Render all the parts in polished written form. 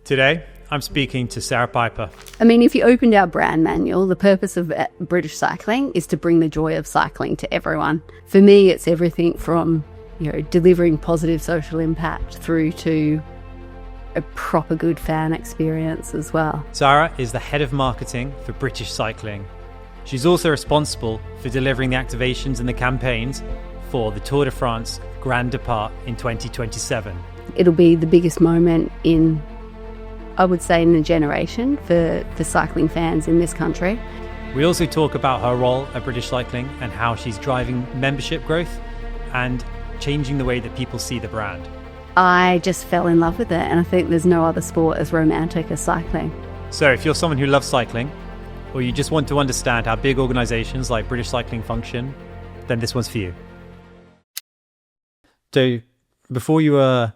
Today, I'm speaking to Sara Piper. I mean, if you opened our brand manual, the purpose of British Cycling is to bring the joy of cycling to everyone. For me, it's everything from, delivering positive social impact through to a proper good fan experience as well. Sara is the head of marketing for British Cycling. She's also responsible for delivering the activations and the campaigns for the Tour de France Grand Depart in 2027. It'll be the biggest moment in a generation for cycling fans in this country. We also talk about her role at British Cycling and how she's driving membership growth and changing the way that people see the brand. I just fell in love with it, and I think there's no other sport as romantic as cycling. So if you're someone who loves cycling, or you just want to understand how big organisations like British Cycling function, then this one's for you. So before you were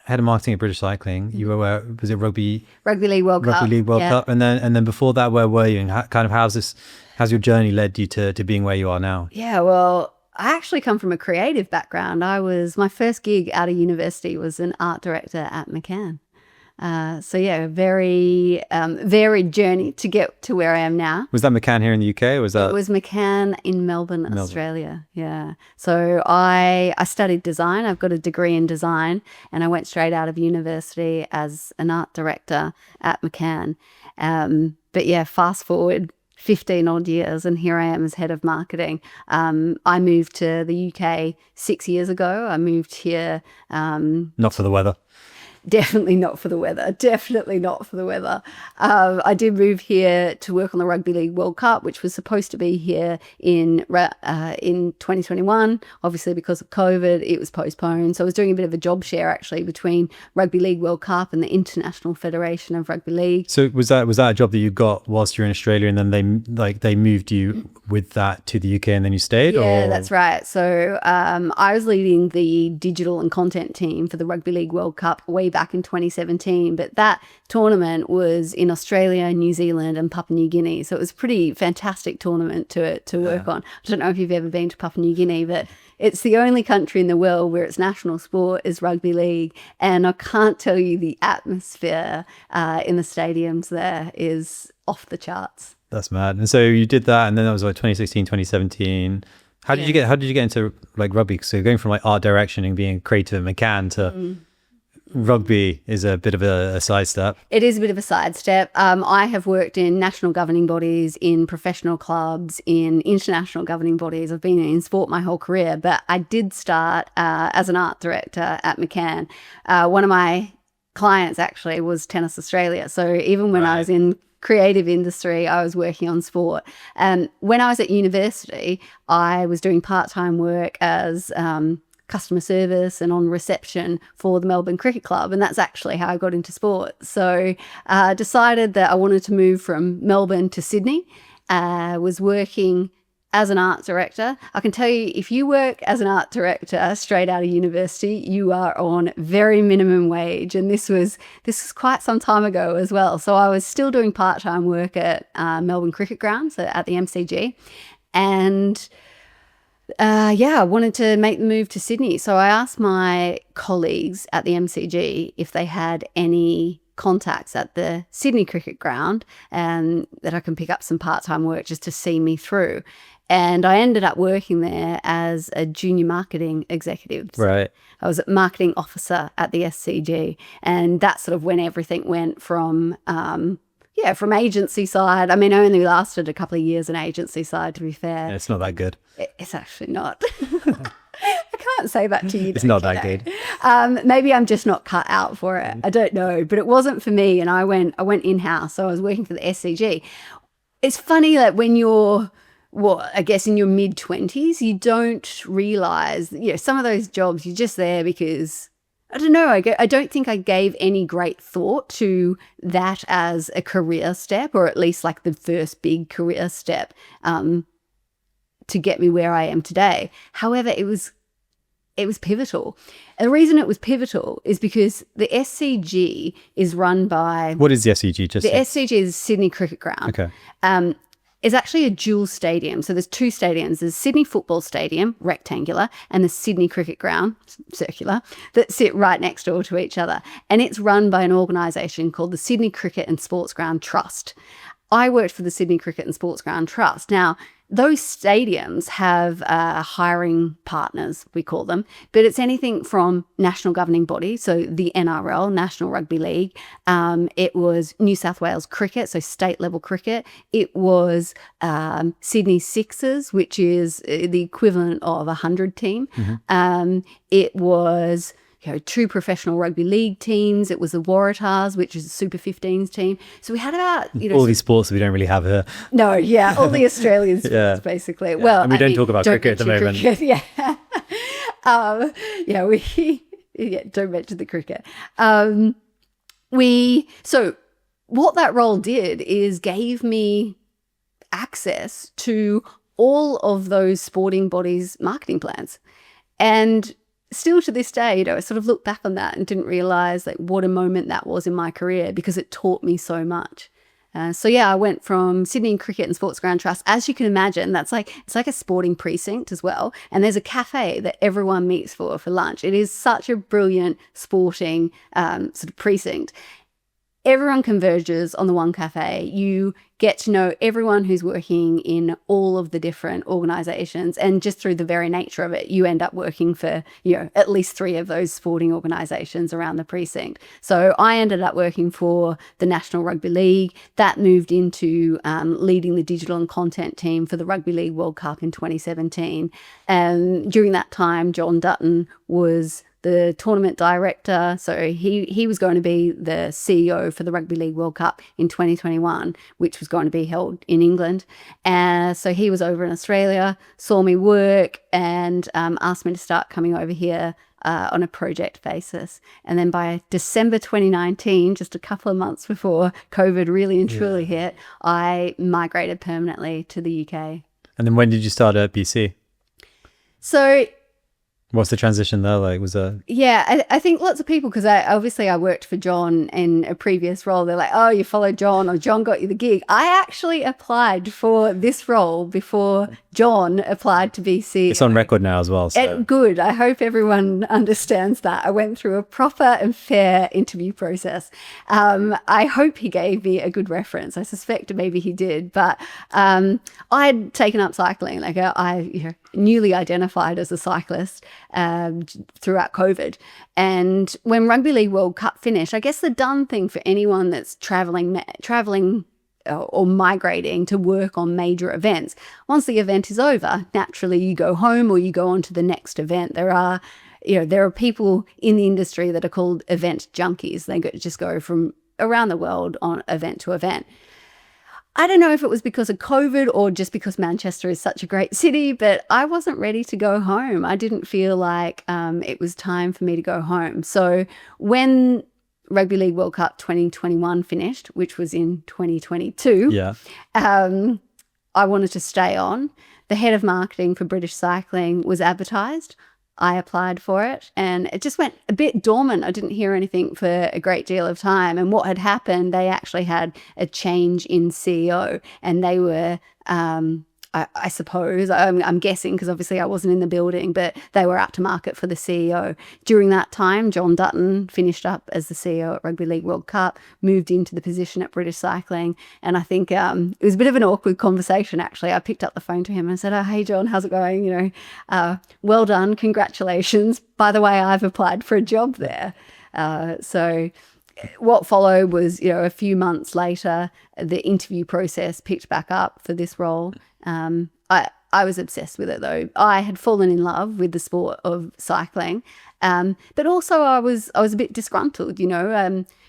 head of marketing at British Cycling, you were was it Rugby League World Cup, and then before that, where were you, and how's your journey led you to being where you are now? Yeah, well, I actually come from a creative background. My first gig out of university was an art director at McCann. Very varied journey to get to where I am now. Was that McCann here in the UK, or was that? It was McCann in Melbourne, Australia. Yeah. So I studied design. I've got a degree in design, and I went straight out of university as an art director at McCann. Fast forward 15 odd years, and here I am as head of marketing. I moved to the UK 6 years ago. I moved here. Not for the weather. Definitely not for the weather. I did move here to work on the Rugby League World Cup, which was supposed to be here in 2021. Obviously, because of COVID, it was postponed. So I was doing a bit of a job share actually between Rugby League World Cup and the International Federation of Rugby League. So was that a job that you got whilst you were in Australia, and then they moved you with that to the UK, and then you stayed? Yeah, that's right. So I was leading the digital and content team for the Rugby League World Cup way back in 2017, but that tournament was in Australia, New Zealand and Papua New Guinea, so it was a pretty fantastic tournament to work on. I don't know if you've ever been to Papua New Guinea, but it's the only country in the world where its national sport is rugby league, and I can't tell you the atmosphere in the stadiums there is off the charts. That's mad. And so you did that, and then that was like 2016, 2017. How did you get into like rugby? So going from like art direction and being creative at McCann to rugby is a bit of a sidestep. It is a bit of a sidestep. I have worked in national governing bodies, in professional clubs, in international governing bodies. I've been in sport my whole career, but I did start as an art director at McCann. One of my clients actually was Tennis Australia. So even when I was in creative industry, I was working on sport. When I was at university, I was doing part-time work as customer service and on reception for the Melbourne Cricket Club, and that's actually how I got into sport. So I decided that I wanted to move from Melbourne to Sydney. Was working as an art director. I can tell you, if you work as an art director straight out of university, you are on very minimum wage, and this was quite some time ago as well. So I was still doing part-time work at Melbourne Cricket Ground, so at the MCG, and I wanted to make the move to Sydney. So I asked my colleagues at the MCG if they had any contacts at the Sydney Cricket Ground and that I can pick up some part-time work just to see me through. And I ended up working there as a junior marketing executive. Right. I was a marketing officer at the SCG, and that's sort of when everything went from agency side. I mean, I only lasted a couple of years in agency side, to be fair. Yeah, it's not that good. It's actually not. I can't say that to you. It's not that good. Maybe I'm just not cut out for it. I don't know, but it wasn't for me, and I went in-house. So I was working for the SCG. It's funny that when you're, I guess in your mid-20s, you don't realise, some of those jobs, you're just there because, I don't know, I don't think I gave any great thought to that as a career step, or at least like the first big career step to get me where I am today. However, it was pivotal. And the reason it was pivotal is because the SCG is run by... What is the SCG? The SCG is Sydney Cricket Ground. Okay. is actually a dual stadium. So there's two stadiums. There's Sydney Football Stadium, rectangular, and the Sydney Cricket Ground, circular, that sit right next door to each other. And it's run by an organisation called the Sydney Cricket and Sports Ground Trust. I worked for the Sydney Cricket and Sports Ground Trust. Now, those stadiums have hiring partners, we call them, but it's anything from national governing bodies, so the NRL, National Rugby League. It was New South Wales Cricket, so state level cricket. It was Sydney Sixers, which is the equivalent of a 100 team. It was two professional rugby league teams. It was the Waratahs, which is a Super 15s team. So we had about all these sports that we don't really have here. No, all the Australian sports basically. Well, and we don't talk about cricket at the moment. Cricket, don't mention the cricket. So what that role did is gave me access to all of those sporting bodies' marketing plans, and still to this day, I sort of look back on that and didn't realize what a moment that was in my career, because it taught me so much. I went from Sydney Cricket and Sports Ground Trust. As you can imagine, it's like a sporting precinct as well. And there's a cafe that everyone meets for lunch. It is such a brilliant sporting sort of precinct. Everyone converges on the one cafe. You get to know everyone who's working in all of the different organisations, and just through the very nature of it, you end up working for at least 3 of those sporting organisations around the precinct. So I ended up working for the National Rugby League. That moved into leading the digital and content team for the Rugby League World Cup in 2017. And during that time, John Dutton was the tournament director. So he was going to be the CEO for the Rugby League World Cup in 2021, which was going to be held in England. And so he was over in Australia, saw me work, and asked me to start coming over here on a project basis. And then by December 2019, just a couple of months before COVID really and truly hit, I migrated permanently to the UK. And then when did you start at BC? So what's the transition there like? Was that? Yeah, I think lots of people, because I worked for John in a previous role. They're like, oh, you followed John, or John got you the gig. I actually applied for this role before John applied to be CEO. It's on record now as well. So. Good. I hope everyone understands that. I went through a proper and fair interview process. I hope he gave me a good reference. I suspect maybe he did. But I'd taken up cycling. I newly identified as a cyclist throughout COVID. And when Rugby League World Cup finished, I guess the done thing for anyone that's traveling or migrating to work on major events, once the event is over, naturally you go home or you go on to the next event. There are people in the industry that are called event junkies. They just go from around the world on event to event. I don't know if it was because of COVID or just because Manchester is such a great city, but I wasn't ready to go home. I didn't feel like it was time for me to go home. So when Rugby League World Cup 2021 finished, which was in 2022, I wanted to stay on. The head of marketing for British Cycling was advertised. I applied for it, and it just went a bit dormant. I didn't hear anything for a great deal of time. And what had happened, they actually had a change in CEO, and they were, I suppose, I'm guessing because obviously I wasn't in the building, but they were out to market for the CEO. During that time, John Dutton finished up as the CEO at Rugby League World Cup, moved into the position at British Cycling. And I think it was a bit of an awkward conversation, actually. I picked up the phone to him and said, oh, hey, John, how's it going? Well done. Congratulations. By the way, I've applied for a job there. So what followed was, a few months later, the interview process picked back up for this role. I was obsessed with it, though. I had fallen in love with the sport of cycling, but also I was a bit disgruntled.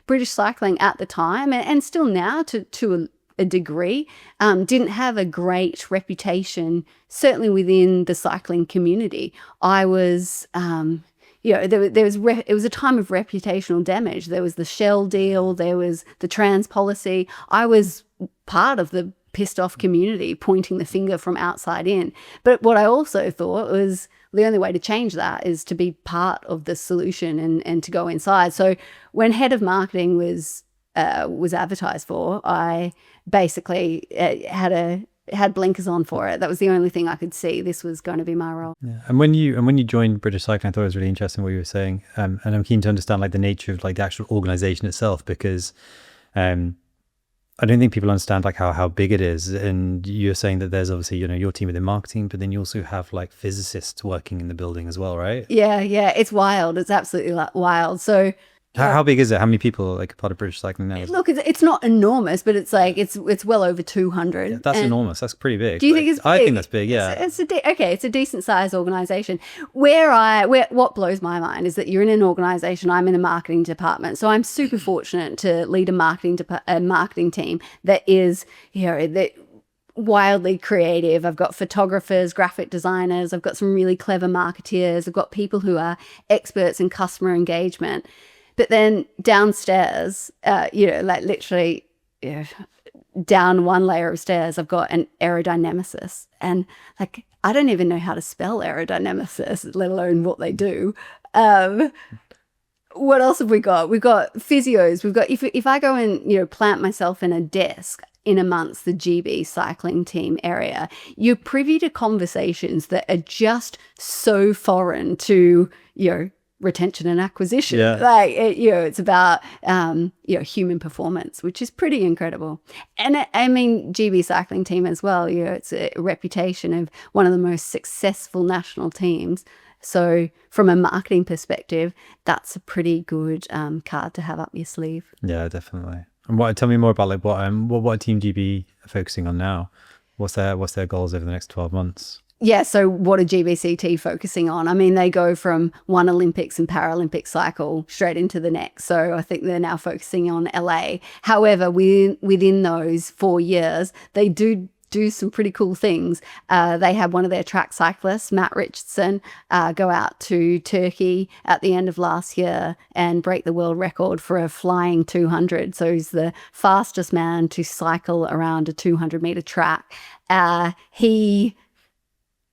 British Cycling at the time, and still now to a degree, didn't have a great reputation, certainly within the cycling community. I was it was a time of reputational damage. There was the Shell deal, there was the trans policy. I was part of the pissed off community pointing the finger from outside in. But what I also thought was the only way to change that is to be part of the solution and to go inside. So when head of marketing was advertised for, I basically had had blinkers on for it. That was the only thing I could see. This was going to be my role. Yeah. And when you joined British Cycling, I thought it was really interesting what you were saying. And I'm keen to understand like the nature of like the actual organization itself, because I don't think people understand like how big it is. And you're saying that there's obviously, your team within marketing, but then you also have like physicists working in the building as well, right? Yeah. It's wild. It's absolutely wild. So how big is it? How many people like part of British Cycling now? look, it's not enormous, but it's like it's well over 200. Yeah, that's enormous. That's pretty big. Do you think it's big? I think that's big. Yeah. It's a decent sized organization. What blows my mind is that you're in an organization. I'm in a marketing department, so I'm super fortunate to lead a marketing team that is, that wildly creative. I've got photographers, graphic designers. I've got some really clever marketeers. I've got people who are experts in customer engagement. But then downstairs, like literally down one layer of stairs, I've got an aerodynamicist. And like, I don't even know how to spell aerodynamicist, let alone what they do. What else have we got? We've got physios. We've got, if I go and, plant myself in a desk in amongst the GB cycling team area, you're privy to conversations that are just so foreign to, retention and acquisition. Yeah. Like, it's about, human performance, which is pretty incredible. And I mean, GB cycling team as well, it's a reputation of one of the most successful national teams. So from a marketing perspective, that's a pretty good card to have up your sleeve. Yeah, definitely. And tell me more about like what Team GB are focusing on now? What's their goals over the next 12 months? Yeah, so what are GBCT focusing on? I mean, they go from one Olympics and Paralympic cycle straight into the next. So I think they're now focusing on LA. However, within those 4 years, they do some pretty cool things. They had one of their track cyclists, Matt Richardson, go out to Turkey at the end of last year and break the world record for a flying 200. So he's the fastest man to cycle around a 200-meter track. He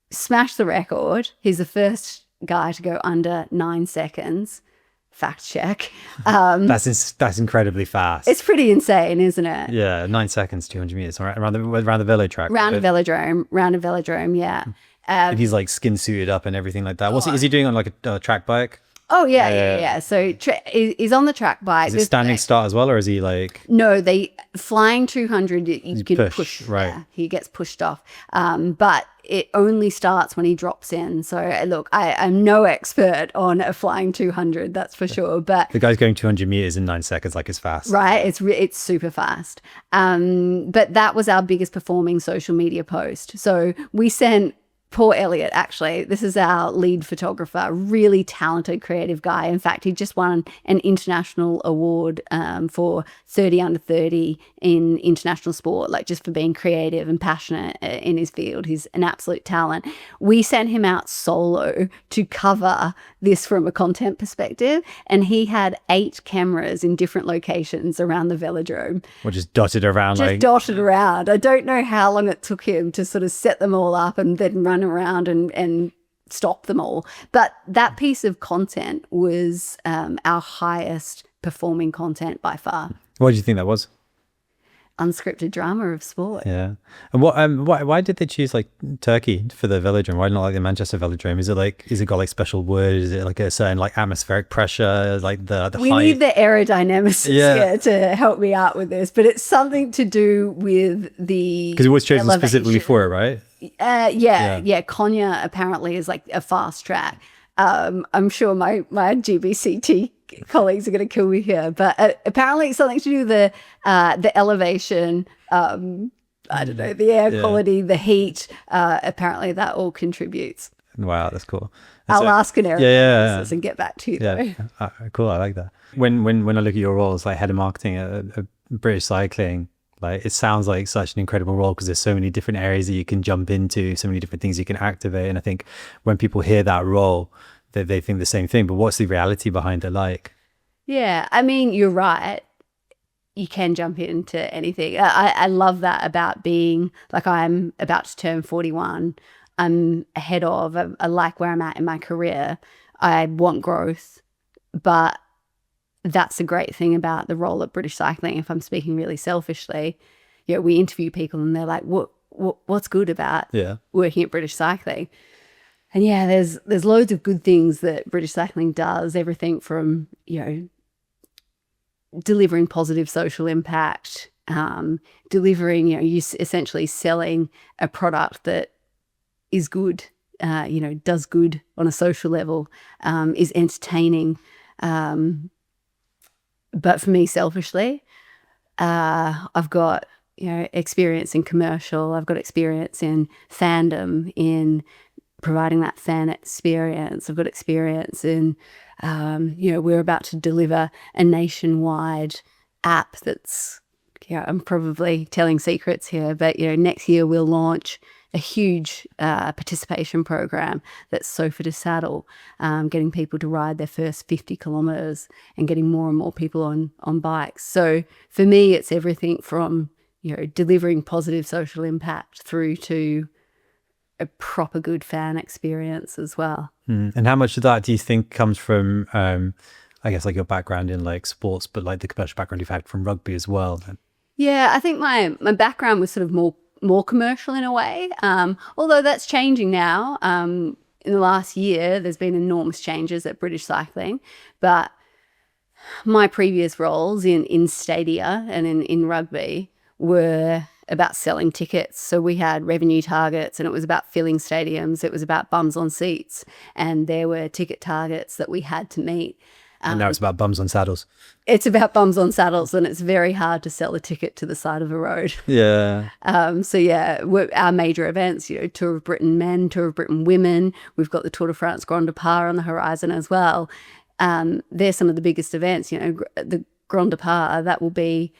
smashed the record. He's the first guy to go under 9 seconds. Fact check. That's incredibly fast. It's pretty insane, isn't it? Yeah, 9 seconds, 200 meters, all right, around the velo track. Round a velodrome, yeah. And he's like skin suited up and everything like that. Is he doing on like a track bike? Oh, yeah. So he's on the track bike. Is it standing start as well, or is he like... No, flying 200, you can push. Right. Yeah, he gets pushed off. But it only starts when he drops in. So look, I'm no expert on a flying 200, that's for sure. But the guy's going 200 meters in 9 seconds, like it's fast. Right, it's super fast. But that was our biggest performing social media post. So we sent... Poor Elliot, actually. This is our lead photographer, really talented, creative guy. In fact, he just won an international award for 30 under 30 in international sport, like just for being creative and passionate in his field. He's an absolute talent. We sent him out solo to cover this from a content perspective, and he had 8 cameras in different locations around the velodrome. Or just dotted around. Dotted around. I don't know how long it took him to sort of set them all up and then run around and stop them all. But that piece of content was our highest performing content by far. What do you think that was? Unscripted drama of sport. Yeah. And why did they choose like Turkey for the velodrome? Why not like the Manchester velodrome? Is it got like special wood? Is it like a certain like atmospheric pressure? Like the we height? need the aerodynamicist here to help me out with this, but it's something to do with the because it was chosen specifically for it, right? Yeah. Konya apparently is like a fast track. I'm sure my GBCT colleagues are going to kill me here, but apparently it's something to do with the elevation, I don't know, the air quality, the heat. Apparently that all contributes. Wow, that's cool. I'll ask an aerodynamicist and get back to you. Yeah, cool. I like that. When I look at your roles, like head of marketing at British Cycling, like it sounds like such an incredible role because there's so many different areas that you can jump into, so many different things you can activate. And I think when people hear that role, they think the same thing. But what's the reality behind it like? Yeah, I mean, you're right. You can jump into anything. I love that about being, like, I'm about to turn 41. I'm ahead of, I like where I'm at in my career. I want growth, but that's the great thing about the role at British Cycling. If I'm speaking really selfishly, we interview people and they're like, what's good about Yeah. working at British Cycling. And yeah, there's loads of good things that British Cycling does, everything from, delivering positive social impact, delivering, you essentially selling a product that is good, does good on a social level, is entertaining. But for me, selfishly, I've got, experience in commercial. I've got experience in fandom, in providing that fan experience. I've got experience in, we're about to deliver a nationwide app that's, I'm probably telling secrets here, but, next year we'll launch a huge participation program that's sofa to saddle, getting people to ride their first 50 kilometres and getting more and more people on bikes. So for me, it's everything from, delivering positive social impact through to a proper good fan experience as well. And how much of that do you think comes from, I guess, like your background in like sports, but like the commercial background you've had from rugby as well? Yeah, I think my background was sort of more commercial in a way, although that's changing now. In the last year, there's been enormous changes at British Cycling, but my previous roles in stadia and in rugby were about selling tickets. So we had revenue targets, and it was about filling stadiums. It was about bums on seats, and there were ticket targets that we had to meet. And now it's about bums on saddles. It's about bums on saddles, and it's very hard to sell a ticket to the side of a road. Yeah. So yeah, our major events, Tour of Britain men, Tour of Britain women. We've got the Tour de France Grand Depart on the horizon as well. They're some of the biggest events. The Grand Depart, that will be,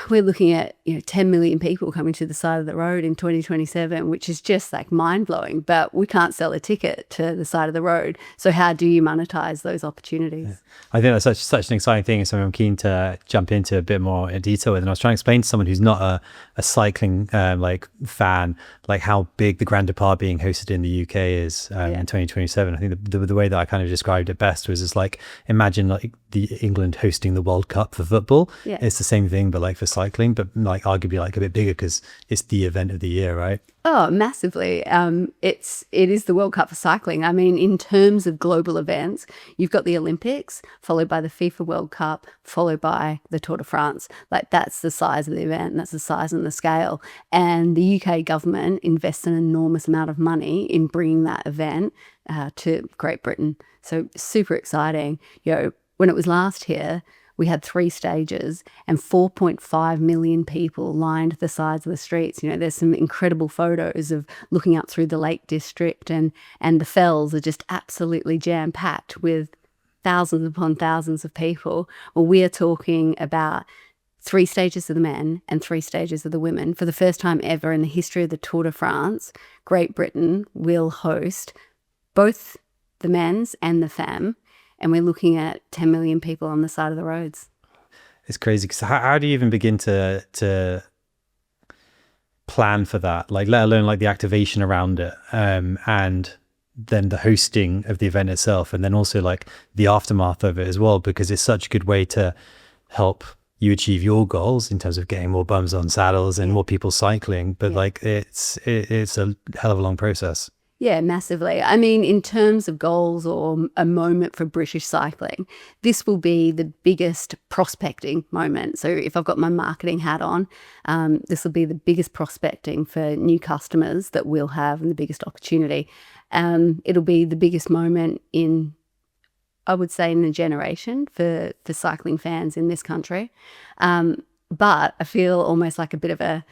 we're looking at 10 million people coming to the side of the road in 2027, which is just like mind-blowing, but we can't sell a ticket to the side of the road. So how do you monetize those opportunities? Yeah. I think that's such an exciting thing, and something I'm keen to jump into a bit more in detail with. And I was trying to explain to someone who's not a cycling like fan, like how big the Grand Depart being hosted in the UK is in 2027. I think the way that I kind of described it best was just like, imagine like the England hosting the World Cup for football. Yeah. It's the same thing, but like for cycling, but like arguably like a bit bigger because it's the event of the year, right? Oh, massively. It is the World Cup for cycling. I mean, in terms of global events, you've got the Olympics, followed by the FIFA World Cup, followed by the Tour de France. Like, that's the size of the event, and that's the size and the scale. And the UK government invests an enormous amount of money in bringing that event to Great Britain. So super exciting. When it was last here, we had 3 stages and 4.5 million people lined the sides of the streets. There's some incredible photos of looking up through the Lake District, and the fells are just absolutely jam-packed with thousands upon thousands of people. Well, we're talking about 3 stages of the men and 3 stages of the women. For the first time ever in the history of the Tour de France, Great Britain will host both the men's and the femme. And we're looking at 10 million people on the side of the roads. It's crazy. Because how do you even begin to plan for that? Like, let alone like the activation around it, and then the hosting of the event itself, and then also like the aftermath of it as well, because it's such a good way to help you achieve your goals in terms of getting more bums on saddles and more people cycling. But like, it's a hell of a long process. Yeah, massively. I mean, in terms of goals or a moment for British cycling, this will be the biggest prospecting moment. So if I've got my marketing hat on, this will be the biggest prospecting for new customers that we'll have, and the biggest opportunity. It'll be the biggest moment in, I would say, in a generation for cycling fans in this country. But I feel almost like a bit of a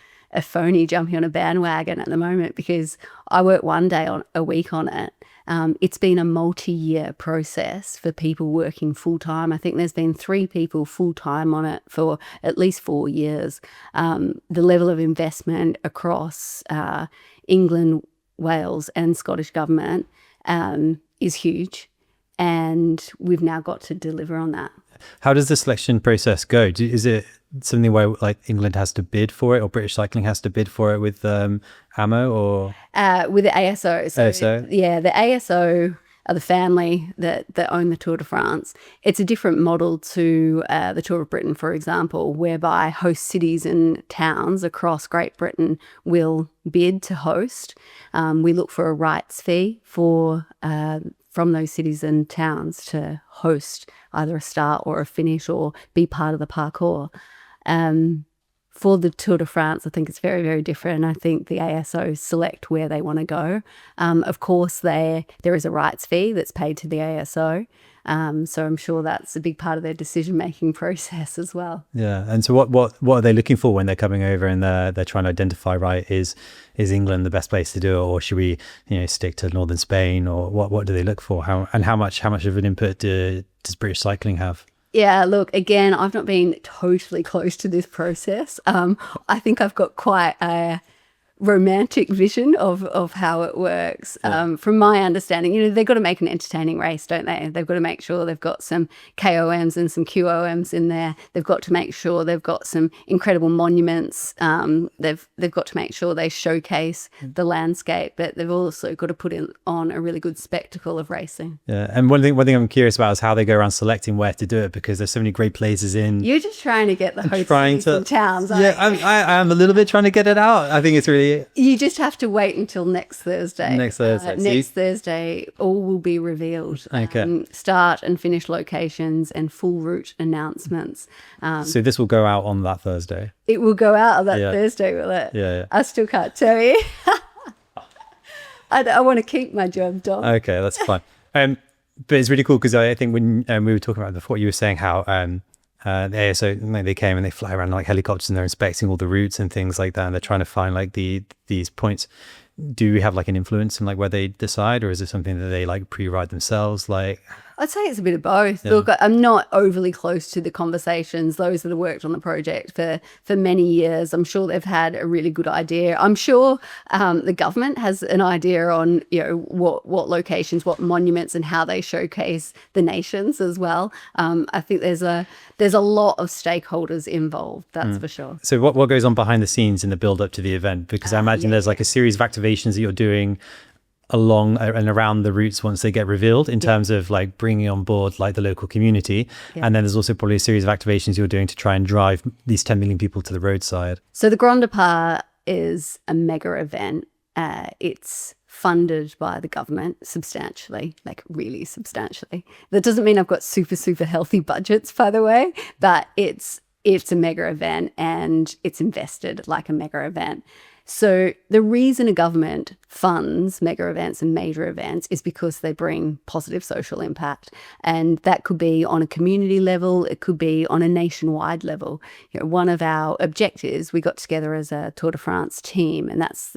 phony jumping on a bandwagon at the moment, because I work one day a week on it. It's been a multi-year process for people working full-time. I think there's been 3 people full-time on it for at least 4 years. The level of investment across England, Wales and Scottish government is huge, and we've now got to deliver on that. How does the selection process go? Is it something where like England has to bid for it, or British Cycling has to bid for it with AMO, or with the ASO? ASO? Yeah, the ASO the family that own the Tour de France. It's a different model to the Tour of Britain, for example, whereby host cities and towns across Great Britain will bid to host. We look for a rights fee for from those cities and towns to host either a start or a finish or be part of the parcours. For the Tour de France, I think it's very, very different. I think the ASO select where they want to go. Of course, there is a rights fee that's paid to the ASO. So I'm sure that's a big part of their decision-making process as well. Yeah. And so what are they looking for when they're coming over and they're trying to identify, right, is England the best place to do it, or should we, stick to northern Spain, or what do they look for? How much of an input does British cycling have? Yeah, look, again, I've not been totally close to this process. I think I've got quite a romantic vision of how it works. From my understanding, they've got to make an entertaining race, don't they? They've got to make sure they've got some KOMs and some QOMs in there. They've got to make sure they've got some incredible monuments. They've got to make sure they showcase the landscape, but they've also got to put on a really good spectacle of racing. Yeah, and one thing I'm curious about is how they go around selecting where to do it, because there's so many great places in. You're just trying to get the host cities and towns. Yeah, I'm a little bit trying to get it out. I think it's really. You just have to wait until next Thursday. Next Thursday, all will be revealed. Okay. Start and finish locations and full route announcements. So this will go out on that Thursday. It will go out on that Thursday, will it? Yeah. I still can't tell you. I want to keep my job, Dom. Okay, that's fine. But it's really cool because I think when we were talking about before, you were saying how the ASO, they came and they fly around like helicopters and they're inspecting all the routes and things like that, and they're trying to find like these points. Do we have like an influence in like where they decide, or is it something that they like pre-write themselves? Like, I'd say it's a bit of both. Yeah. Look, I'm not overly close to the conversations. Those that have worked on the project for many years, I'm sure they've had a really good idea. I'm sure the government has an idea on what locations, what monuments, and how they showcase the nations as well. I think there's a lot of stakeholders involved. That's for sure. So what goes on behind the scenes in the build up to the event? Because I imagine there's like a series of activations that you're doing along and around the routes once they get revealed in terms of like bringing on board like the local community. And then there's also probably a series of activations you're doing to try and drive these 10 million people to the roadside. So the Grand Depart is a mega event. It's funded by the government substantially, like really substantially. That doesn't mean I've got super, super healthy budgets, by the way, but it's a mega event and it's invested like a mega event. So the reason a government funds mega events and major events is because they bring positive social impact. And that could be on a community level, it could be on a nationwide level. One of our objectives, we got together as a Tour de France team, and that's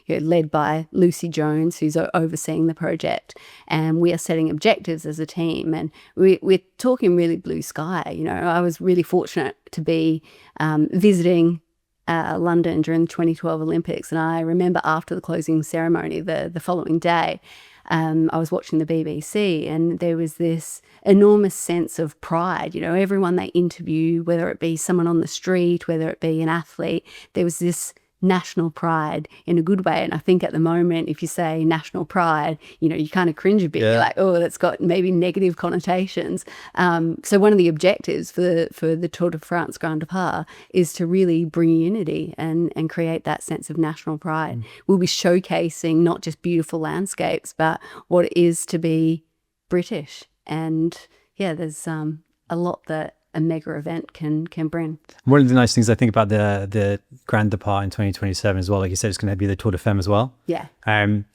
led by Lucy Jones, who's overseeing the project. And we are setting objectives as a team, and we're talking really blue sky. I was really fortunate to be visiting London during the 2012 Olympics, and I remember after the closing ceremony the following day, I was watching the BBC, and there was this enormous sense of pride. Everyone they interview, whether it be someone on the street, whether it be an athlete, there was this national pride in a good way. And I think at the moment, if you say national pride, you kind of cringe a bit. You're like, oh, that's got maybe negative connotations. So one of the objectives for the Tour de France Grand Depart is to really bring unity and create that sense of national pride. We'll be showcasing not just beautiful landscapes, but what it is to be British. And there's a lot that a mega event can bring. One of the nice things I think about the Grand Depart in 2027 as well, like you said, it's going to be the Tour de Femme as well. Yeah. And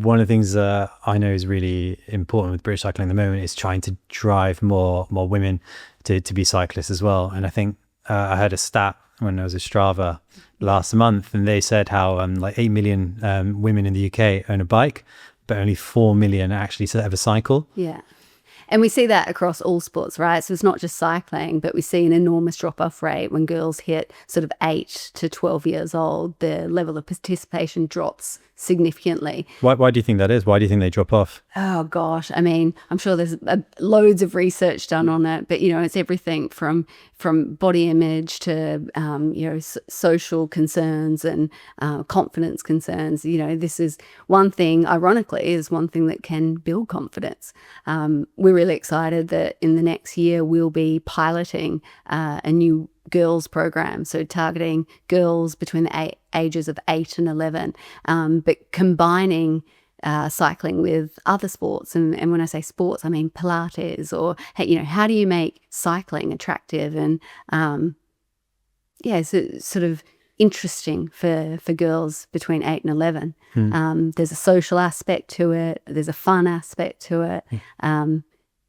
one of the things I know is really important with British cycling at the moment is trying to drive more women to be cyclists as well. And I think I heard a stat when I was at Strava last month, and they said how like 8 million women in the UK own a bike, but only 4 million actually ever cycle. Yeah. And we see that across all sports, right? So it's not just cycling, but we see an enormous drop-off rate when girls hit sort of 8 to 12 years old. The level of participation drops significantly. Why do you think that is? Why do you think they drop off? Oh, gosh. I mean, I'm sure there's loads of research done on it, but, it's everything from from body image to social concerns and confidence concerns. This is one thing, ironically, is one thing that can build confidence. We're really excited that in the next year we'll be piloting a new girls program, so targeting girls between the ages of 8 and 11, but combining cycling with other sports, and when I say sports, I mean Pilates, or how do you make cycling attractive and sort of interesting for girls between 8 and 11. There's a social aspect to it, there's a fun aspect to it.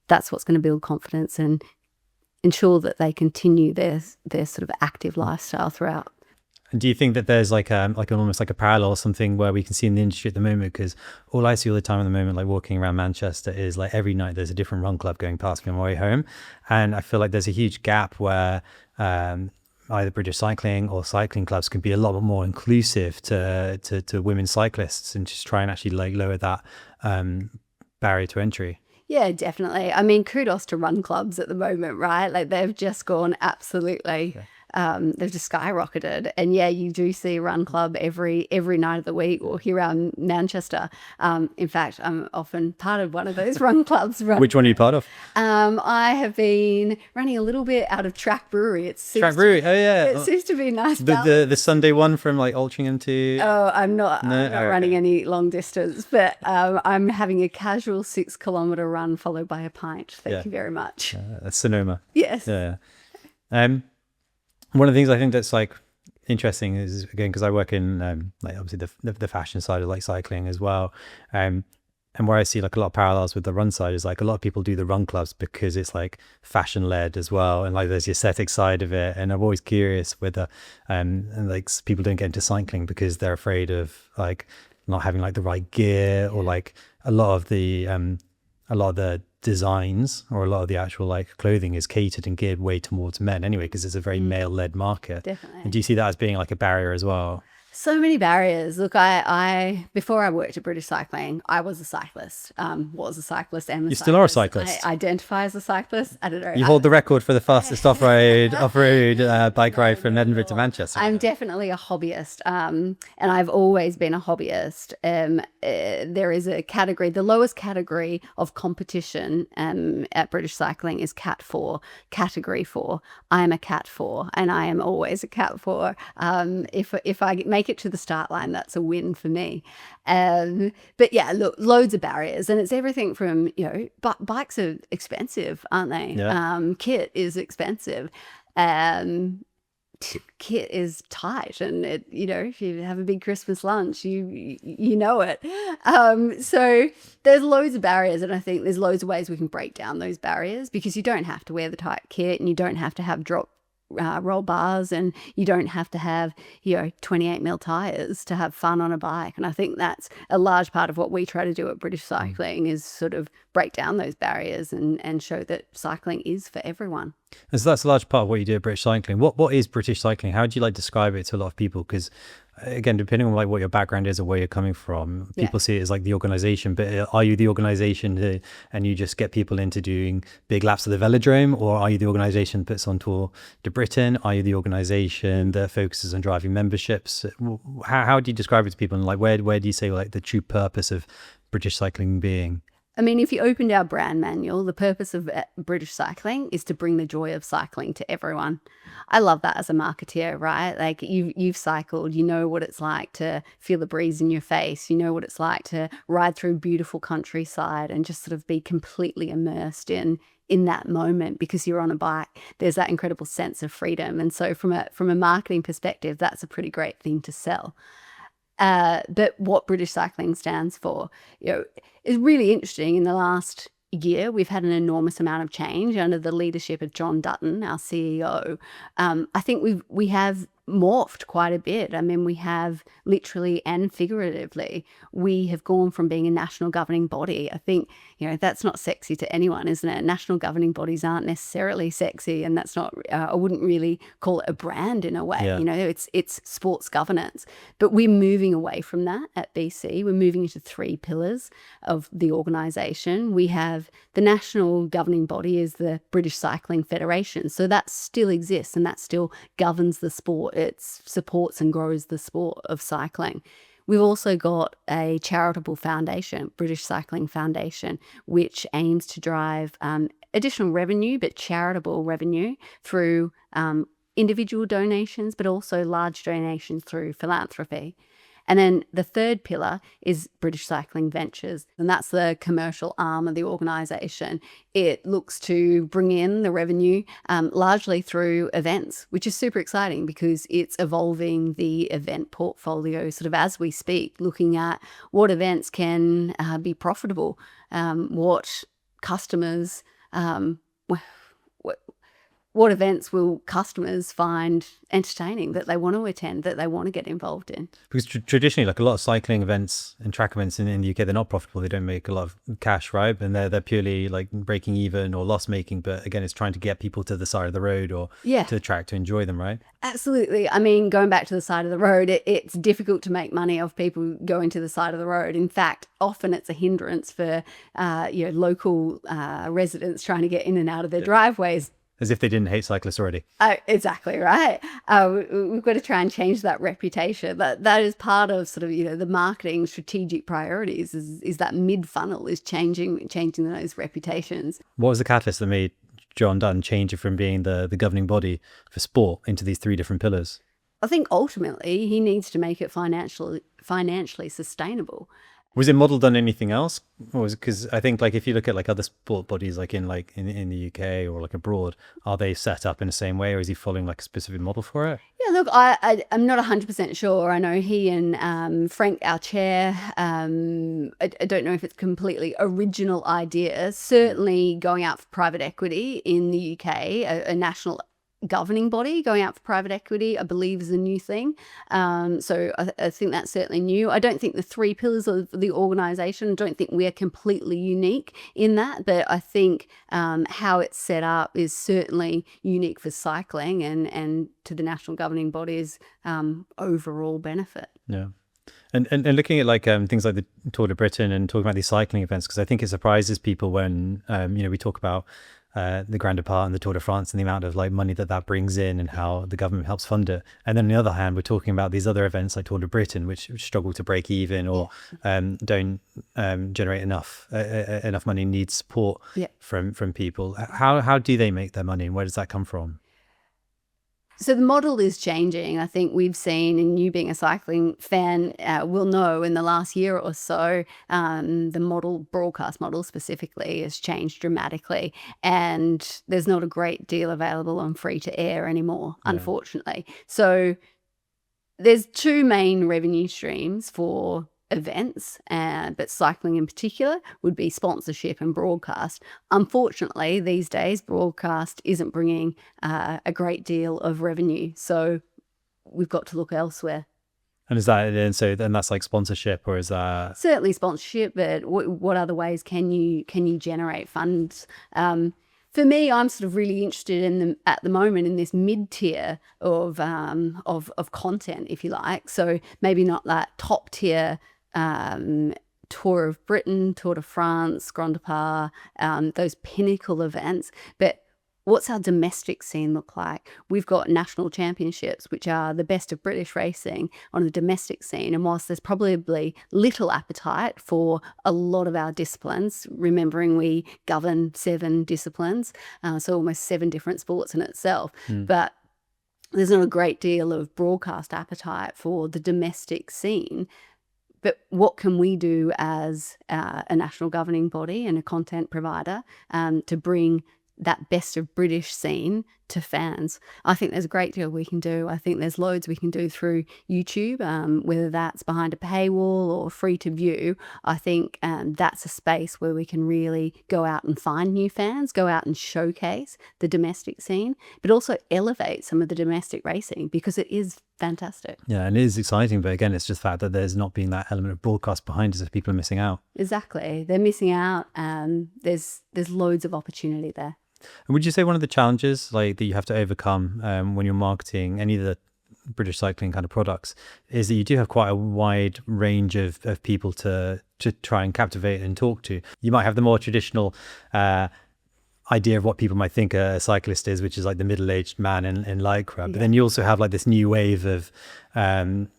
That's what's going to build confidence and ensure that they continue their sort of active lifestyle throughout. And do you think that there's like almost like a parallel or something where we can see in the industry at the moment? Because all I see all the time at the moment, like walking around Manchester, is like every night there's a different run club going past me on my way home. And I feel like there's a huge gap where either British cycling or cycling clubs can be a lot more inclusive to women cyclists and just try and actually like lower that barrier to entry. Yeah, definitely. I mean, kudos to run clubs at the moment, right? Like they've just gone absolutely... Yeah. They've just skyrocketed, and you do see a run club every night of the week or here around Manchester. In fact, I'm often part of one of those run clubs. Which one are you part of? I have been running a little bit out of Track Brewery. Track Brewery, oh yeah. It seems to be nice. The Sunday one from like Altrincham to... Oh, I'm not running any long distance, but I'm having a casual 6-kilometre run followed by a pint. Thank you very much. Sonoma. Yes. Yeah. One of the things I think that's like interesting is, again, because I work in like obviously the fashion side of like cycling as well, and where I see like a lot of parallels with the run side is like a lot of people do the run clubs because it's like fashion led as well, and like there's the aesthetic side of it. And I'm always curious whether and like people don't get into cycling because they're afraid of like not having like the right gear, or like a lot of the designs or a lot of the actual like clothing is catered and geared way towards men anyway, because it's a very male-led market. Definitely. And do you see that as being like a barrier as well? So many barriers. Look, I before I worked at British Cycling, I was a cyclist. Was a cyclist and you still are a cyclist. I identify as a cyclist. I don't know. You hold the record for the fastest off-road bike ride from Edinburgh to Manchester. I'm definitely a hobbyist, and I've always been a hobbyist. There is a category, the lowest category of competition at British Cycling is Cat 4, Category 4. I am a Cat 4, and I am always a Cat 4. If I make it to the start line, that's a win for me. But yeah, look, loads of barriers, and it's everything from, bikes are expensive, aren't they? Yeah. Kit is expensive. Kit is tight, and it, if you have a big Christmas lunch, you know it. So there's loads of barriers, and I think there's loads of ways we can break down those barriers, because you don't have to wear the tight kit, and you don't have to have roll bars, and you don't have to have 28mm tires to have fun on a bike. And I think that's a large part of what we try to do at British Cycling, is sort of break down those barriers and show that cycling is for everyone. And so that's a large part of what you do at British Cycling. What is British Cycling? How would you like describe it to a lot of people? Because again, depending on like what your background is or where you're coming from, people see it as like the organization, but are you the organization and you just get people into doing big laps of the velodrome, or are you the organization that puts on Tour de Britain? Are you the organization that focuses on driving memberships? How do you describe it to people, and like where do you say like the true purpose of British Cycling being? I mean, if you opened our brand manual, the purpose of British Cycling is to bring the joy of cycling to everyone. I love that as a marketeer, right? Like you've cycled, you know what it's like to feel the breeze in your face. You know what it's like to ride through beautiful countryside and just sort of be completely immersed in that moment, because you're on a bike. There's that incredible sense of freedom. And so from a marketing perspective, that's a pretty great thing to sell. But what British Cycling stands for, is really interesting. In the last year, we've had an enormous amount of change under the leadership of John Dutton, our CEO. I think we have morphed quite a bit. I mean, we have literally and figuratively, we have gone from being a national governing body. I think, that's not sexy to anyone, isn't it? National governing bodies aren't necessarily sexy, and that's not, I wouldn't really call it a brand in a way. Yeah. It's sports governance. But we're moving away from that at BC. We're moving into 3 pillars of the organisation. We have the national governing body is the British Cycling Federation. So that still exists and that still governs the sport. It supports and grows the sport of cycling. We've also got a charitable foundation, British Cycling Foundation, which aims to drive additional revenue, but charitable revenue through individual donations, but also large donations through philanthropy. And then the 3rd pillar is British Cycling Ventures, and that's the commercial arm of the organisation. It looks to bring in the revenue largely through events, which is super exciting because it's evolving the event portfolio sort of as we speak, looking at what events can be profitable, what customers what events will customers find entertaining that they want to attend, that they want to get involved in? Because traditionally, like a lot of cycling events and track events in the UK, they're not profitable. They don't make a lot of cash, right? And they're purely like breaking even or loss making. But again, it's trying to get people to the side of the road or to the track to enjoy them, right? Absolutely. I mean, going back to the side of the road, it's difficult to make money off people going to the side of the road. In fact, often it's a hindrance for local residents trying to get in and out of their driveways. As if they didn't hate cyclists already. Exactly right. We've got to try and change that reputation. That is part of sort of the marketing strategic priorities. Is that mid funnel is changing those reputations. What was the catalyst that made John Dunn change it from being the governing body for sport into these 3 different pillars? I think ultimately he needs to make it financially sustainable. Was it modeled on anything else? Or was it because I think like if you look at like other sport bodies like in the UK or like abroad, are they set up in the same way, or is he following like a specific model for it? Yeah, look, I'm not 100% sure. I know he and Frank, our chair, I don't know if it's completely original idea. Certainly going out for private equity in the UK, a national governing body going out for private equity, I believe, is a new thing. So I think that's certainly new. I don't think the 3 pillars of the organisation, I don't think we're completely unique in that, but I think how it's set up is certainly unique for cycling and to the national governing body's overall benefit. Yeah. And looking at like things like the Tour de Britain and talking about these cycling events, because I think it surprises people when we talk about the Grand Depart and the Tour de France and the amount of like money that brings in and how the government helps fund it. And then on the other hand, we're talking about these other events like Tour de Britain, which struggle to break even or don't generate enough money, need support from people. How do they make their money, and where does that come from? So the model is changing. I think we've seen, and you being a cycling fan will know, in the last year or so, the broadcast model specifically, has changed dramatically. And there's not a great deal available on free to air anymore, unfortunately. So there's 2 main revenue streams for events, but cycling in particular would be sponsorship and broadcast. Unfortunately, these days, broadcast isn't bringing a great deal of revenue, so we've got to look elsewhere. And is that, and so then that's like sponsorship, or is that certainly sponsorship? But what other ways can you generate funds? For me, I'm sort of really interested at the moment in this mid-tier of content, if you like. So maybe not that top tier Tour of Britain, Tour de France, Grand Depart, those pinnacle events, but what's our domestic scene look like? We've got national championships, which are the best of British racing on the domestic scene. And whilst there's probably little appetite for a lot of our disciplines, remembering we govern 7 disciplines, so almost 7 different sports in itself, but there's not a great deal of broadcast appetite for the domestic scene. But what can we do as a national governing body and a content provider to bring that best of British scene to fans. I think there's a great deal we can do. I think there's loads we can do through YouTube, whether that's behind a paywall or free to view. I think that's a space where we can really go out and find new fans, go out and showcase the domestic scene, but also elevate some of the domestic racing because it is fantastic. Yeah, and it is exciting, but again, it's just the fact that there's not been that element of broadcast behind us if people are missing out. Exactly. They're missing out. There's loads of opportunity there. And would you say one of the challenges like that you have to overcome when you're marketing any of the British cycling kind of products is that you do have quite a wide range of people to try and captivate and talk to? You might have the more traditional idea of what people might think a cyclist is, which is like the middle-aged man in lycra. But then you also have like this new wave of Gen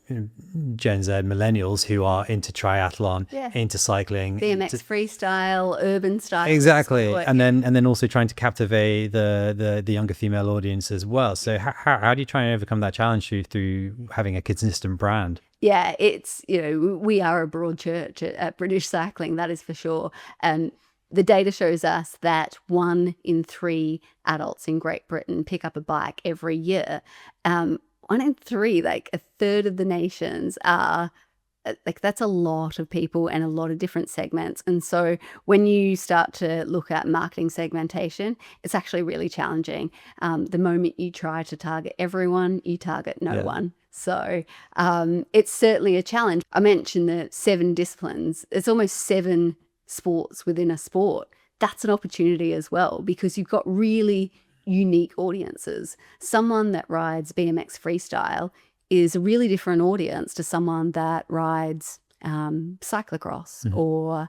Z millennials who are into triathlon, into cycling, BMX freestyle, urban style. Exactly. And then also trying to captivate the younger female audience as well. So how do you try and overcome that challenge through having a consistent brand? Yeah, it's, we are a broad church at British Cycling, that is for sure. The data shows us that 1 in 3 adults in Great Britain pick up a bike every year. 1 in 3, like a third of the nations are, like that's a lot of people and a lot of different segments. And so when you start to look at marketing segmentation, it's actually really challenging. The moment you try to target everyone, you target no one. So it's certainly a challenge. I mentioned the 7 disciplines. It's almost 7 sports within a sport. That's an opportunity as well because you've got really unique audiences. Someone that rides BMX freestyle is a really different audience to someone that rides cyclocross or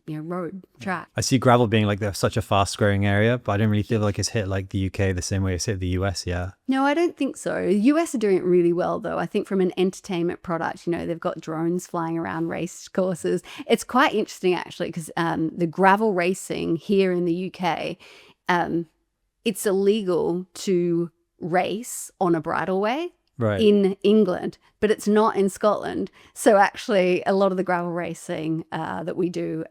road track. I see gravel being like such a fast growing area, but I don't really feel like it's hit like the UK the same way it's hit the US. No, I don't think so. The US are doing it really well though. I think from an entertainment product, they've got drones flying around race courses. It's quite interesting actually because the gravel racing here in the UK, it's illegal to race on a bridleway in England, but it's not in Scotland. So actually a lot of the gravel racing that we do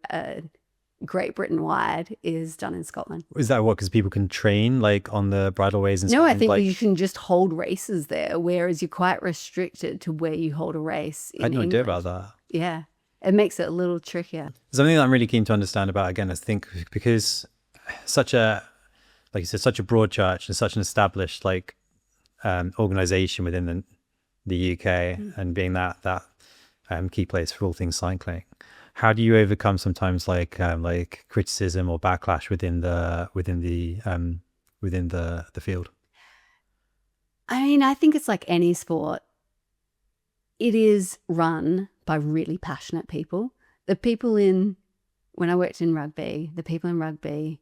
Great Britain wide is done in Scotland. Is that what, because people can train like on the bridleways and No, I think you can just hold races there, whereas you're quite restricted to where you hold a race in England. I had no idea about that. Yeah, it makes it a little trickier. Something that I'm really keen to understand about, again, I think because such a, like you said, such a broad church and such an established like organization within the UK and being that key place for all things cycling, how do you overcome sometimes like criticism or backlash within the field? I mean, I think it's like any sport. It is run by really passionate people. The people when I worked in rugby, the people in rugby,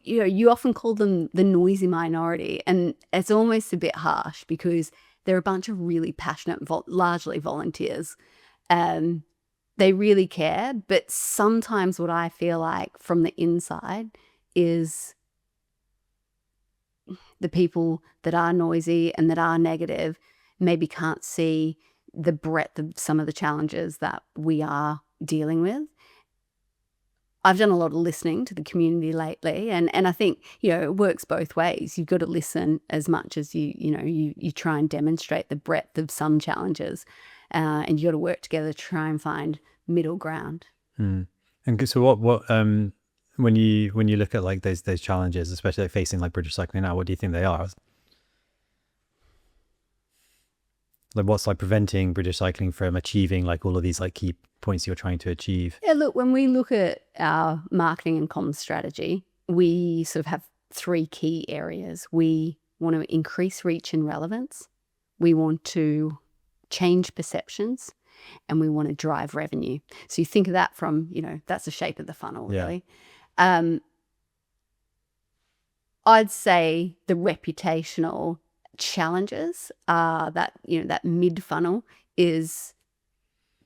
you often call them the noisy minority, and it's almost a bit harsh because they're a bunch of really passionate, largely volunteers. They really care, but sometimes what I feel like from the inside is the people that are noisy and that are negative maybe can't see the breadth of some of the challenges that we are dealing with. I've done a lot of listening to the community lately, and I think it works both ways. You've got to listen as much as you try and demonstrate the breadth of some challenges, and you got to work together to try and find middle ground. And so what when you look at like those challenges, especially like facing like British cycling now, what do you think they are? Like what's like preventing British cycling from achieving like all of these like key points you're trying to achieve? Yeah, look, when we look at our marketing and comms strategy, we sort of have 3 key areas. We want to increase reach and relevance. We want to change perceptions, and we want to drive revenue. So you think of that from, that's the shape of the funnel, really. I'd say the reputational challenges are that, that mid funnel is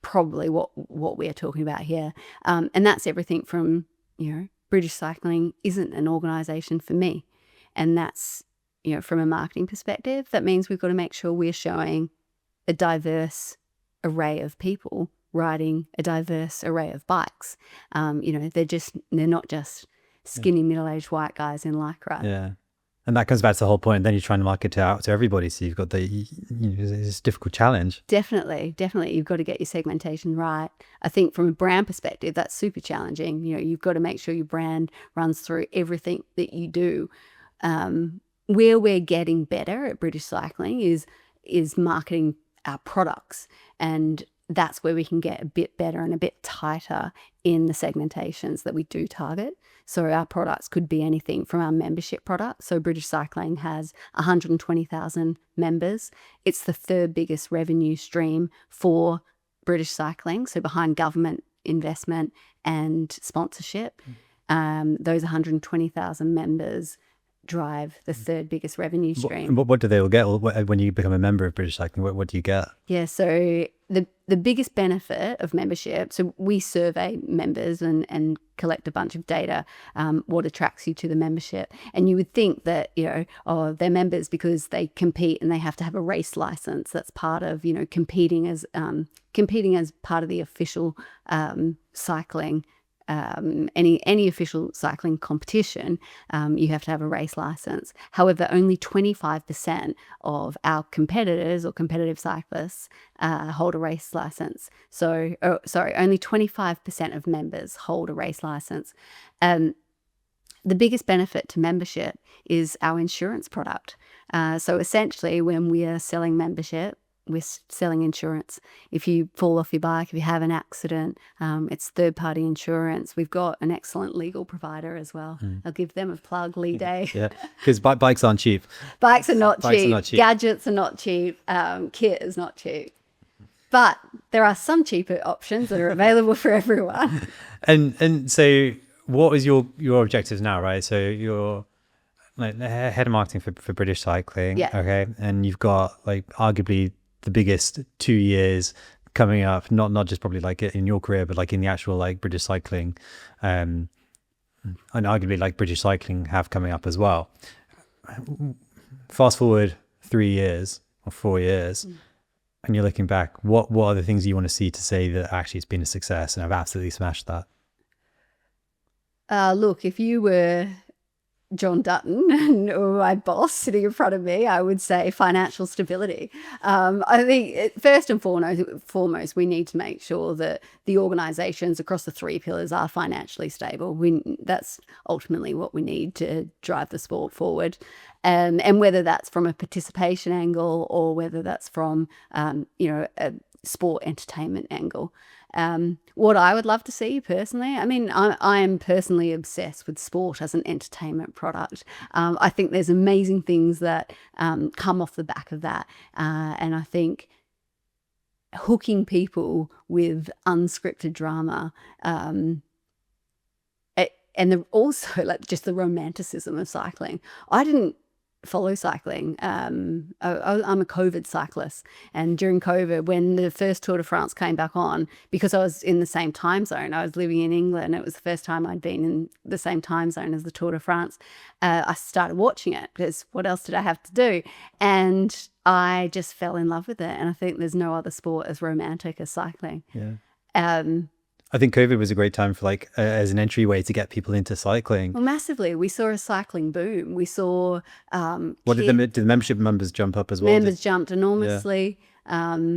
probably what we're talking about here. And that's everything from, British Cycling isn't an organisation for me. And that's, from a marketing perspective, that means we've got to make sure we're showing a diverse array of people riding a diverse array of bikes. They're not just skinny middle-aged white guys in lycra. Yeah. And that comes back to the whole point. Then you're trying to market it out to everybody. So you've got it's a difficult challenge. Definitely. You've got to get your segmentation right. I think from a brand perspective, that's super challenging. You've got to make sure your brand runs through everything that you do. Where we're getting better at British Cycling is marketing our products, and that's where we can get a bit better and a bit tighter in the segmentations that we do target. So our products could be anything from our membership product. So British Cycling has 120,000 members. It's the third biggest revenue stream for British Cycling. So behind government investment and sponsorship, those 120,000 members drive the third biggest revenue stream. What do they all get when you become a member of British Cycling? What do you get? Yeah, so the biggest benefit of membership, so we survey members and collect a bunch of data, what attracts you to the membership. And you would think that, they're members because they compete and they have to have a race license. That's part of, competing as part of the official cycling. Any official cycling competition, you have to have a race license. However, only 25% of our competitors or competitive cyclists hold a race license. Only 25% of members hold a race license. The biggest benefit to membership is our insurance product. So essentially, when we are selling membership, we're selling insurance. If you fall off your bike, if you have an accident, it's third-party insurance. We've got an excellent legal provider as well. I'll give them a plug, Lee Day. Yeah, because bikes aren't cheap. Bikes are not cheap. Gadgets are not cheap. Kit is not cheap. But there are some cheaper options that are available for everyone. And so what is your objectives now, right? So you're like head of marketing for British Cycling. Yeah. Okay. And you've got like arguably the biggest 2 years coming up, not just probably like in your career, but like in the actual like British Cycling, and arguably like British Cycling have coming up as well. Fast forward 3 years or 4 years, and you're looking back, what are the things you want to see to say that actually it's been a success and I've absolutely smashed that? Look, if you were John Dutton or my boss sitting in front of me, I would say financial stability. I think first and foremost, we need to make sure that the organisations across the three pillars are financially stable. That's ultimately what we need to drive the sport forward. And whether that's from a participation angle or whether that's from, a sport entertainment angle. What I would love to see personally, I am personally obsessed with sport as an entertainment product. I think there's amazing things that come off the back of that. And I think hooking people with unscripted drama, and also like just the romanticism of cycling. I didn't follow cycling. I'm a COVID cyclist, and during COVID, when the first Tour de France came back on, because I was in the same time zone, I was living in England, it was the first time I'd been in the same time zone as the Tour de France. I started watching it because what else did I have to do? And I just fell in love with it, and I think there's no other sport as romantic as cycling. Yeah. I think COVID was a great time for as an entryway to get people into cycling. Well, massively. We saw a cycling boom. We saw... did the membership numbers jump up as well? Members jumped enormously. Yeah.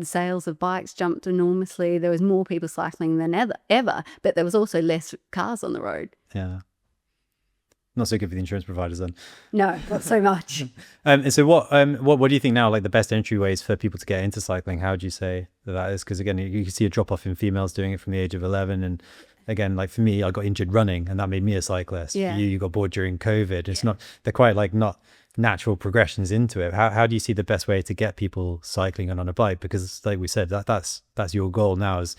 Sales of bikes jumped enormously. There was more people cycling than ever, but there was also less cars on the road. Yeah. Not so good for the insurance providers then. No, not so much. And so what do you think now, like the best entryways for people to get into cycling? How would you say that is? Because again, you can see a drop off in females doing it from the age of 11. And again, like for me, I got injured running and that made me a cyclist. Yeah. You got bored during COVID. It's they're quite like not natural progressions into it. How do you see the best way to get people cycling and on a bike? Because like we said, that's your goal now is,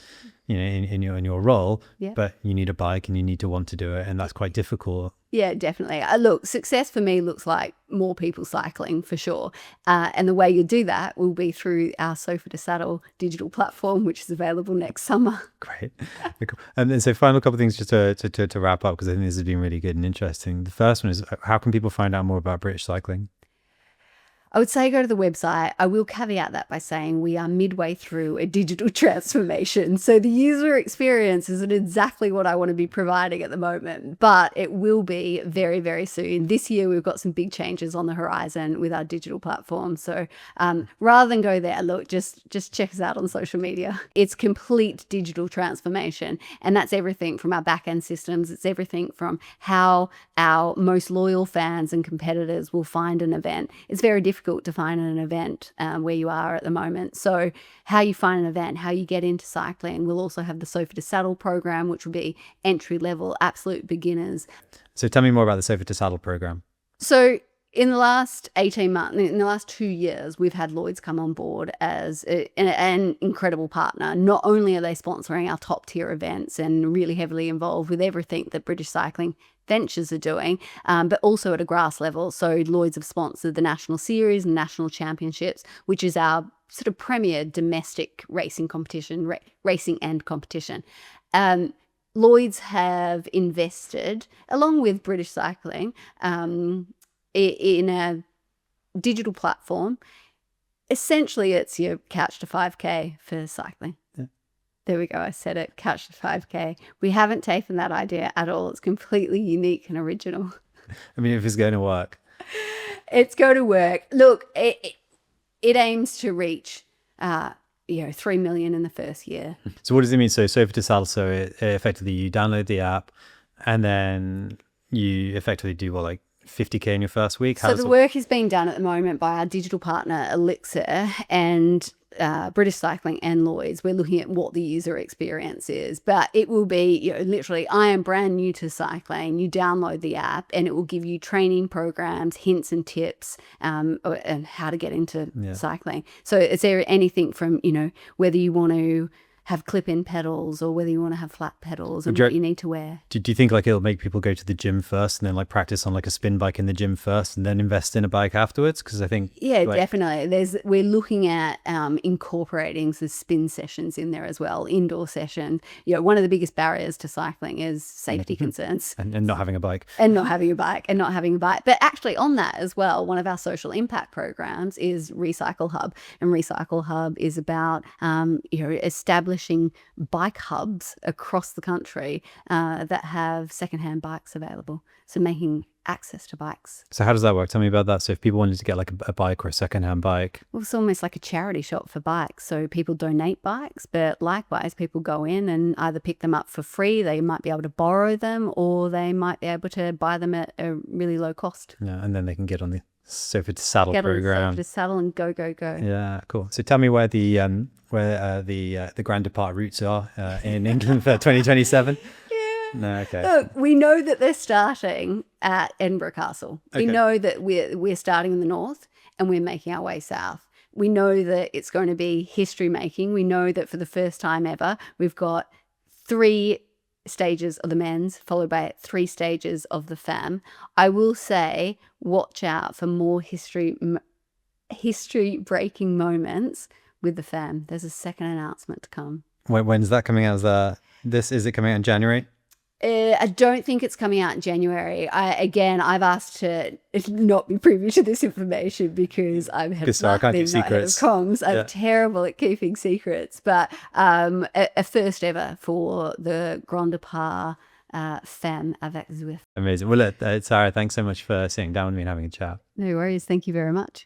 in your role, but you need a bike and you need to want to do it. And that's quite difficult. Yeah, definitely. Look, success for me looks like more people cycling for sure. And the way you do that will be through our Sofa to Saddle digital platform, which is available next summer. Great. And so final couple of things just to wrap up, because I think this has been really good and interesting. The first one is, how can people find out more about British Cycling? I would say go to the website. I will caveat that by saying we are midway through a digital transformation. So the user experience isn't exactly what I want to be providing at the moment, but it will be very, very soon. This year, we've got some big changes on the horizon with our digital platform. So rather than go there, look, just check us out on social media. It's complete digital transformation. And that's everything from our back-end systems. It's everything from how our most loyal fans and competitors will find an event. It's very difficult to find an event where you are at the moment. So how you find an event, how you get into cycling. We'll also have the Sofa to Saddle program, which will be entry level, absolute beginners. So tell me more about the Sofa to Saddle program. So in the last 18 months, in the last 2 years, we've had Lloyd's come on board as an incredible partner. Not only are they sponsoring our top tier events and really heavily involved with everything that British Cycling Ventures are doing, but also at a grass level. So Lloyd's have sponsored the National Series and National Championships, which is our sort of premier domestic racing competition, racing and competition. Lloyd's have invested, along with British Cycling, in a digital platform. Essentially, it's your Couch to 5K for cycling. Yeah. There we go. I said it. Couch to 5K. We haven't taken that idea at all. It's completely unique and original. I mean, if it's going to work. It's going to work. Look, it aims to reach 3 million in the first year. So what does it mean? So Sofa to Saddle, so it effectively you download the app and then you effectively do what, like 50K in your first week? So the work is being done at the moment by our digital partner Elixir and British Cycling and Lloyd's. We're looking at what the user experience is, but it will be literally, I am brand new to cycling. You download the app and it will give you training programs, hints and tips, and how to get into cycling. So it's anything from whether you want to have clip-in pedals or whether you want to have flat pedals and what you need to wear. Do you think like it'll make people go to the gym first and then like practice on like a spin bike in the gym first and then invest in a bike afterwards? Because I think definitely. We're looking at incorporating some spin sessions in there as well, indoor sessions. One of the biggest barriers to cycling is safety concerns. And not having a bike. And not having a bike. But actually on that as well, one of our social impact programs is Recycle Hub. And Recycle Hub is about establishing bike hubs across the country that have secondhand bikes available. So making access to bikes. So how does that work? Tell me about that. So if people wanted to get like a bike or a secondhand bike. Well, it's almost like a charity shop for bikes. So people donate bikes, but likewise people go in and either pick them up for free. They might be able to borrow them or they might be able to buy them at a really low cost. Yeah, and then they can get on the Sofa to Saddle program. Sofa to Saddle and go. Yeah, cool. So tell me where the Grand Depart routes are in England for 2027. No, okay. Look, we know that they're starting at Edinburgh Castle. Okay. We know that we're starting in the north and we're making our way south. We know that it's going to be history making. We know that for the first time ever, we've got 3 stages of the men's, followed by 3 stages of the femme. I will say, watch out for more history breaking moments with the femme. There's a second announcement to come. When's that coming out? Is it coming out in January? I don't think it's coming out in January. I've asked to not be privy to this information because I'm head of comms. I'm terrible at keeping secrets. But a first ever for the Grand Depart Femme avec Zwift. Amazing. Well, Sarah, thanks so much for sitting down with me and having a chat. No worries. Thank you very much.